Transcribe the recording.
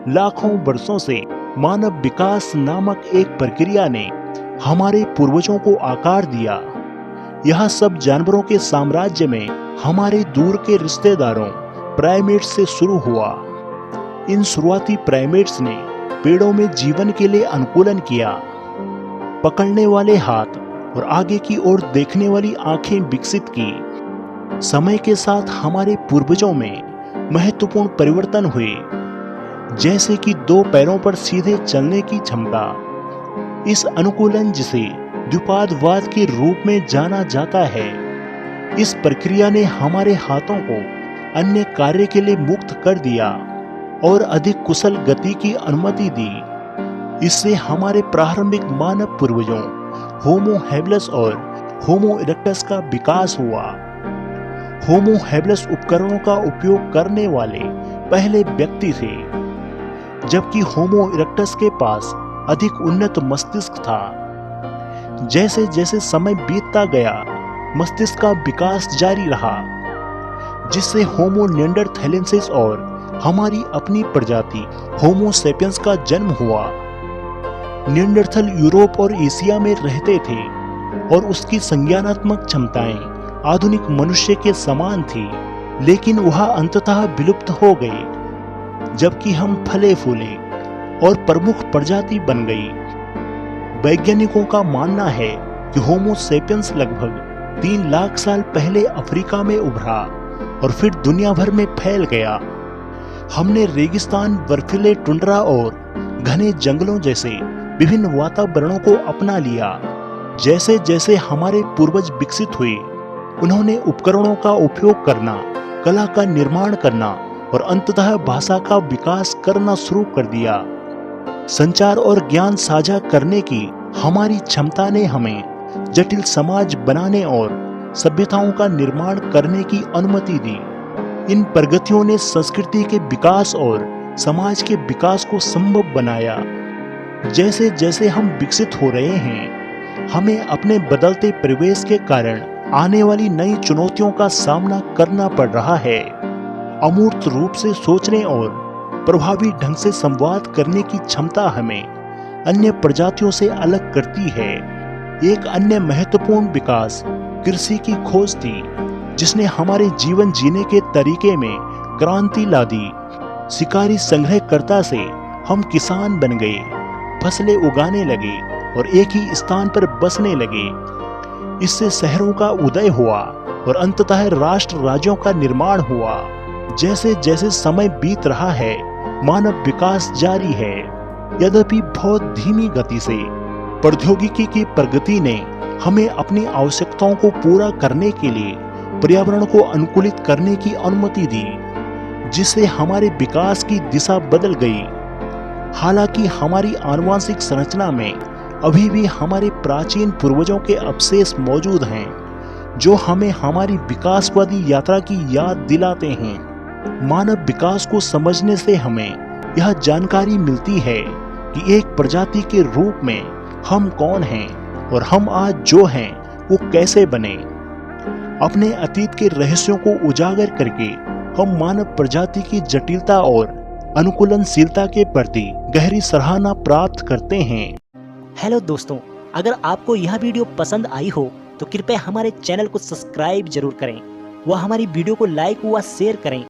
लाखों वर्षों से मानव विकास नामक एक प्रक्रिया ने हमारे पूर्वजों को आकार दिया। यह सब जानवरों के साम्राज्य में हमारे दूर के रिश्तेदारों प्राइमेट्स से शुरू हुआ। इन शुरुआती प्राइमेट्स ने पेड़ों में जीवन के लिए अनुकूलन किया। पकड़ने वाले हाथ और आगे की ओर देखने वाली आंखें विकसित की। समय के साथ हमारे पूर्वजों में महत्वपूर्ण परिवर्तन हुए, जैसे कि 2 पैरों पर सीधे चलने की क्षमता। इस अनुकूलन, जिसे द्विपादवाद के रूप में जाना जाता है, इस प्रक्रिया ने हमारे हाथों को अन्य कार्य के लिए मुक्त कर दिया और अधिक कुशल गति की अनुमति दी। इससे हमारे प्रारंभिक मानव पूर्वजों होमो हैबिलस और होमो इरेक्टस का विकास हुआ। होमो हैबिलस उपकरणों का उपयोग करने वाले पहले व्यक्ति थे, जबकि होमो इरेक्टस के पास अधिक उन्नत मस्तिष्क था। जैसे जैसे समय बीतता गया, मस्तिष्क का विकास जारी रहा, जिससे होमो निएंडरथैलेंसिस और हमारी अपनी प्रजाति होमो सेपियंस का जन्म हुआ। निएंडरथल यूरोप और एशिया में रहते थे और उसकी संज्ञानात्मक क्षमताएं आधुनिक मनुष्य के समान थी, लेकिन वह अंततः विलुप्त हो गई, जबकि हम फले फूले और प्रमुख प्रजाति बन गई। वैज्ञानिकों का मानना है कि होमो सेपियंस लगभग 3 लाख साल पहले अफ्रीका में उभरा और फिर दुनिया भर में फैल गया। हमने रेगिस्तान, बर्फीले टुंड्रा और घने जंगलों जैसे विभिन्न वातावरणों को अपना लिया। जैसे जैसे हमारे पूर्वज विकसित हुए, उन्होंने उपकरणों का उपयोग करना, कला का निर्माण करना और अंततः भाषा का विकास करना शुरू कर दिया। संचार और ज्ञान साझा करने की हमारी क्षमता ने हमें जटिल समाज बनाने और सभ्यताओं का निर्माण करने की अनुमति दी। इन प्रगतियों ने संस्कृति के विकास और समाज के विकास को संभव बनाया। जैसे जैसे हम विकसित हो रहे हैं, हमें अपने बदलते परिवेश के कारण आने वाली नई चुनौतियों का सामना करना पड़ रहा है। अमूर्त रूप से सोचने और प्रभावी ढंग से संवाद करने की क्षमता हमें अन्य प्रजातियों से अलग करती है। एक अन्य महत्वपूर्ण विकास कृषि की खोज थी, जिसने हमारे जीवन जीने के तरीके में क्रांति ला दी। शिकारी संग्रहकर्ता से हम किसान बन गए, फसलें उगाने लगे और एक ही स्थान पर बसने लगे। इससे शहरों का उदय हुआ और अंततः राष्ट्र राज्यों का निर्माण हुआ। जैसे जैसे समय बीत रहा है, मानव विकास जारी है, यद्यपि बहुत धीमी गति से। प्रौद्योगिकी की प्रगति ने हमें अपनी आवश्यकताओं को पूरा करने के लिए पर्यावरण को अनुकूलित करने की अनुमति दी, जिससे हमारे विकास की दिशा बदल गई। हालांकि हमारी आनुवंशिक संरचना में अभी भी हमारे प्राचीन पूर्वजों के अवशेष मौजूद हैं, जो हमें हमारी विकासवादी यात्रा की याद दिलाते हैं। मानव विकास को समझने से हमें यह जानकारी मिलती है कि एक प्रजाति के रूप में हम कौन हैं और हम आज जो हैं वो कैसे बने। अपने अतीत के रहस्यों को उजागर करके हम मानव प्रजाति की जटिलता और अनुकूलनशीलता के प्रति गहरी सराहना प्राप्त करते हैं। हेलो दोस्तों, अगर आपको यह वीडियो पसंद आई हो तो कृपया हमारे चैनल को सब्सक्राइब जरूर करें व हमारी वीडियो को लाइक व शेयर करें